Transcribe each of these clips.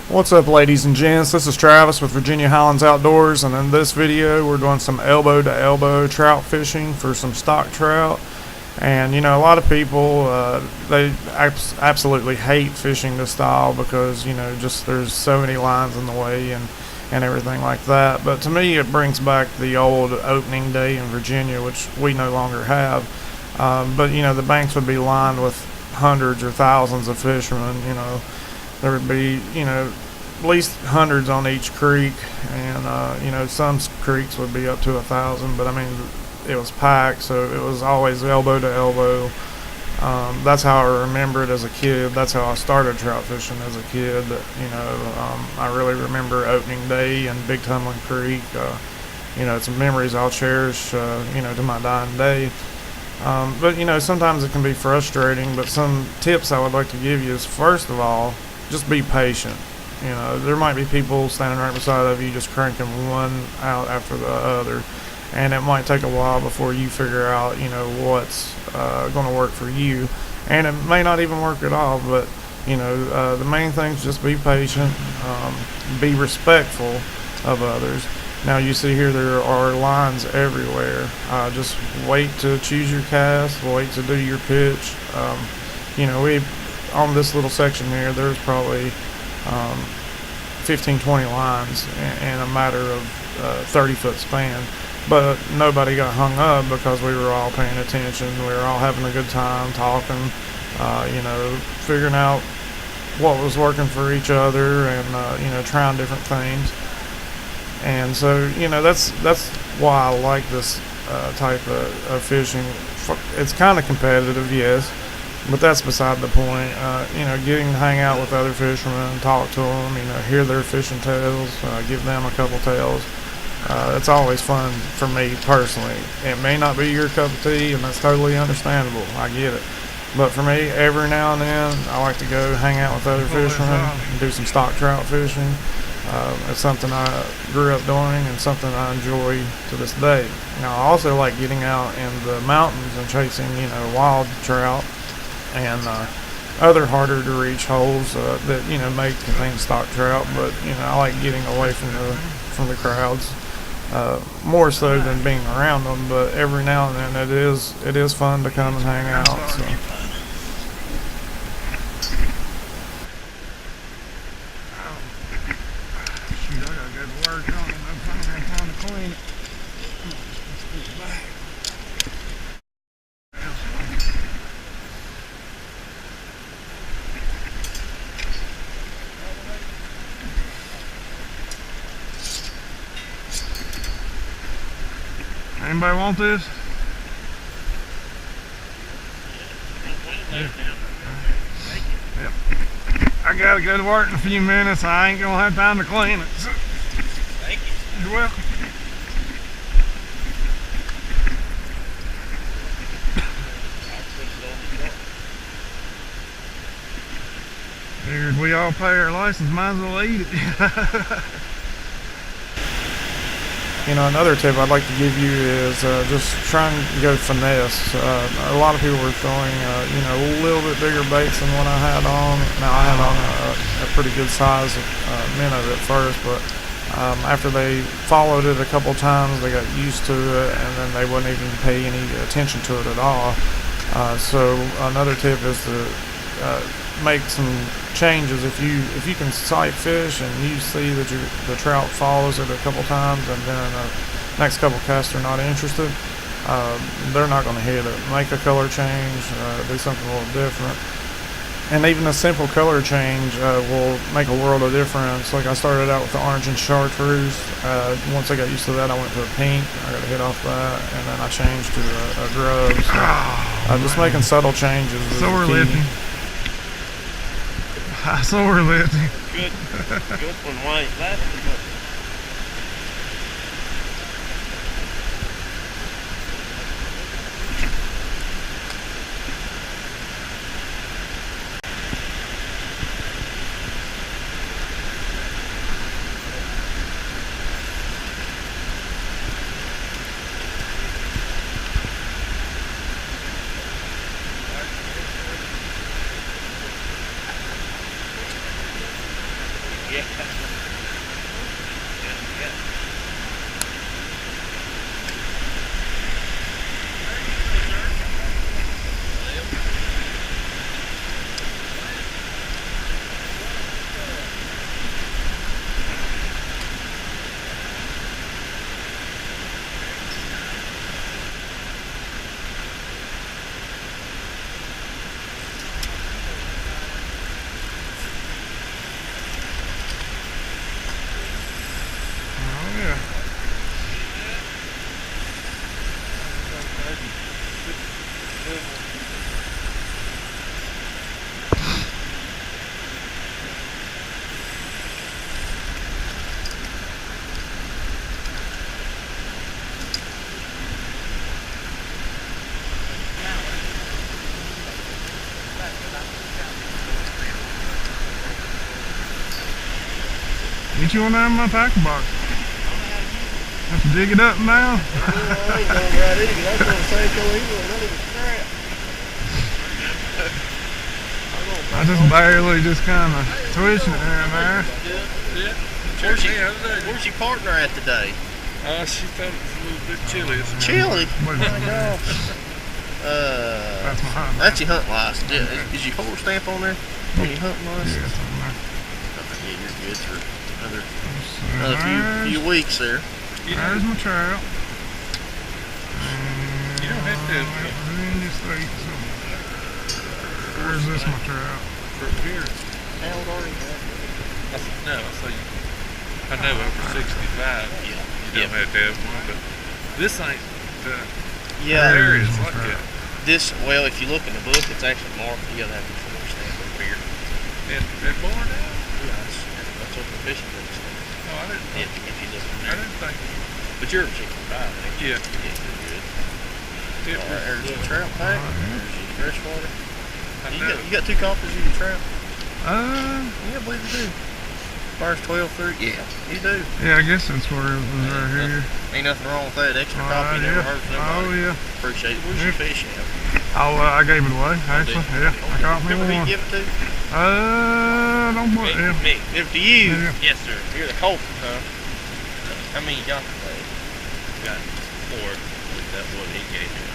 What's up, ladies and gents? This is Travis with Virginia Highlands Outdoors, and in this video we're doing some elbow to elbow trout fishing for some stock trout. And you know, a lot of people they absolutely hate fishing this style because just there's so many lines in the way and everything like that. But to me, it brings back the old opening day in Virginia, which we no longer have. But the banks would be lined with hundreds or thousands of fishermen. There would be, at least hundreds on each creek, and some creeks would be up to 1,000. But I mean, it was packed, so it was always elbow to elbow. That's how I remember it as a kid. That's how I started trout fishing as a kid. I really remember opening day in Big Tumbling Creek. It's memories I'll cherish, to my dying day. But sometimes it can be frustrating. But some tips I would like to give you is, first of all, just be patient. There might be people standing right beside of you just cranking one out after the other, and it might take a while before you figure out what's going to work for you, and it may not even work at all. But the main thing is just be patient, be respectful of others. Now you see here there are lines everywhere. Just wait to choose your cast, wait to do your pitch. We on this little section here, there's probably 15-20 lines in a matter of 30-foot span. But nobody got hung up because we were all paying attention. We were all having a good time talking, figuring out what was working for each other, and trying different things. And so that's why I like this type of fishing. It's kind of competitive, yes, but that's beside the point. Getting to hang out with other fishermen, talk to them, hear their fishing tales, give them a couple tales. It's always fun for me personally. It may not be your cup of tea, and that's totally understandable. I get it. But for me, every now and then, I like to go hang out with other fishermen and do some stock trout fishing. It's something I grew up doing and something I enjoy to this day. Now, I also like getting out in the mountains and chasing, wild trout and other harder to reach holes that may contain stock trout. But I like getting away from the crowds more so than being around them. But every now and then it is fun to come and hang out. So. Anybody want this? Yeah. Yep. I gotta go to work in a few minutes. I ain't gonna have time to clean it. So. Thank you. You're welcome. Figured we all pay our license, might as well eat it. Another tip I'd like to give you is just try and go finesse. A lot of people were throwing, a little bit bigger baits than what I had on. Now, I had on a pretty good size minnow at first, but after they followed it a couple times, they got used to it, and then they wouldn't even pay any attention to it at all. So another tip is to make some changes. If you can sight fish and you see that the trout follows it a couple times, and then next couple casts are not interested, they're not going to hit it. Make a color change, do something a little different, and even a simple color change will make a world of difference. Like I started out with the orange and chartreuse. Once I got used to that, I went to a pink. I got a hit off that, and then I changed to a grub. So, just making subtle changes is so the key. Sore lifting. Good one, Wayne. Last Yeah. Oh yeah. Get you one out of my tackle box. Have to dig it up now. I ain't going right either. That's what I'm saying. Go either. Not even crap. I just barely just kind of twitching it here and there. Yeah. Where's your partner at today? She thought it was a little bit chilly. Chili. What is it? That's my hunt. That's your hunt license. Yeah. Is your horse stamp on there? On your hunting Yeah, license? it's on there. Yeah, you're good for another There's, few weeks there. there's my trout. You don't have to. In this state, so. Where's this my trout? From here. How old are you? No, so I know over 65. Yeah. You don't have to have one, but this ain't the Yeah. areas like that. This, well, if you look in the book, it's actually marked. You gotta have your horse stamp over here. And born out. Yeah, that's what the fishing book says. Oh, I didn't. If you look in I there. didn't think. But you're a 65, ain't you? Yeah. Yeah, you're good. It All right, was, there's your trout pack. There's your freshwater. I You know. got 2 copies of your trout? Uh, Yeah, I believe you do. Bars 12 through. Yeah, you do. yeah, I guess that's where it was right here. Ain't nothing wrong with that. Extra copy never Yeah. hurts nobody. Oh, yeah. Appreciate it. Where's your fish at? I gave it away, actually. Yeah, I caught me Remember who you one. give it to? Don't put Me. yeah. Me. Give it to you. Yeah. Yes, sir. You're the culprit, huh? How many you got today? Got 4. That's what he gave me.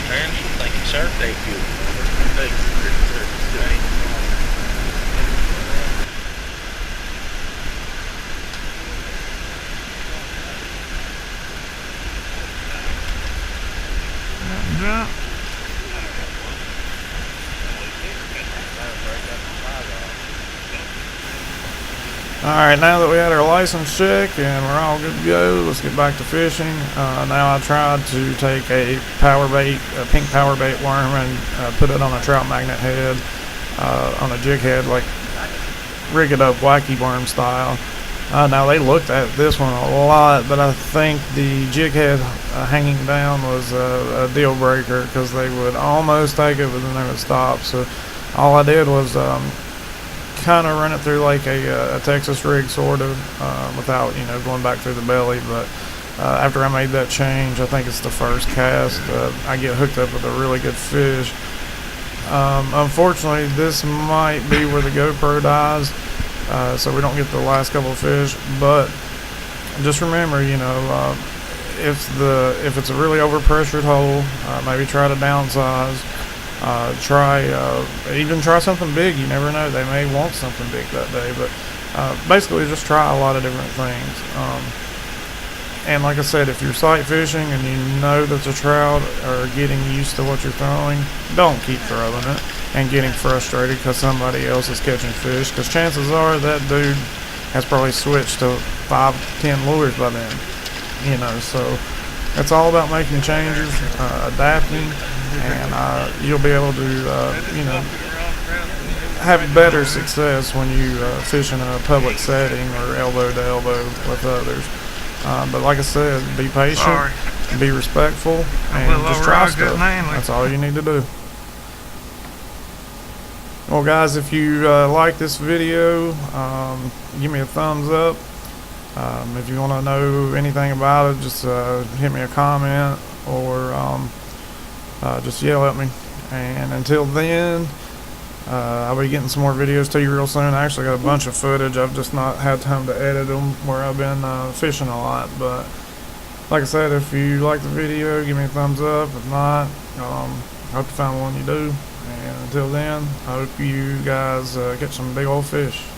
Man, thank you, sir. Thank you. Thanks. Thanks. Yeah. Alright, now that we had our license check and we're all good to go, let's get back to fishing. Now I tried to take a pink power bait worm and put it on a trout magnet head, on a jig head, like rig it up wacky worm style. Now they looked at this one a lot, but I think the jig head hanging down was a deal breaker because they would almost take it but then they would stop. So all I did was kind of run it through like a Texas rig sort of, without going back through the belly. But after I made that change, I think it's the first cast, I get hooked up with a really good fish. Unfortunately, this might be where the GoPro dies, so we don't get the last couple of fish. But just remember, if it's a really overpressured hole, maybe try to downsize. Even try something big. You never know, they may want something big that day. But basically just try a lot of different things. And like I said, if you're sight fishing and you know that the trout are getting used to what you're throwing, don't keep throwing it and getting frustrated because somebody else is catching fish, because chances are that dude has probably switched to 5-10 lures by then. So it's all about making changes, adapting, and you'll be able to have better success when you fish in a public setting or elbow to elbow with others. But like I said, be patient, be respectful, and just try stuff. That's all you need to do. Well guys, if you like this video, give me a thumbs up. If you want to know anything about it, just hit me a comment or just yell at me. And until then, I'll be getting some more videos to you real soon. I actually got a bunch of footage. I've just not had time to edit them where I've been fishing a lot. But like I said, if you like the video, give me a thumbs up. If not, I hope you find one you do. And until then, I hope you guys catch some big old fish.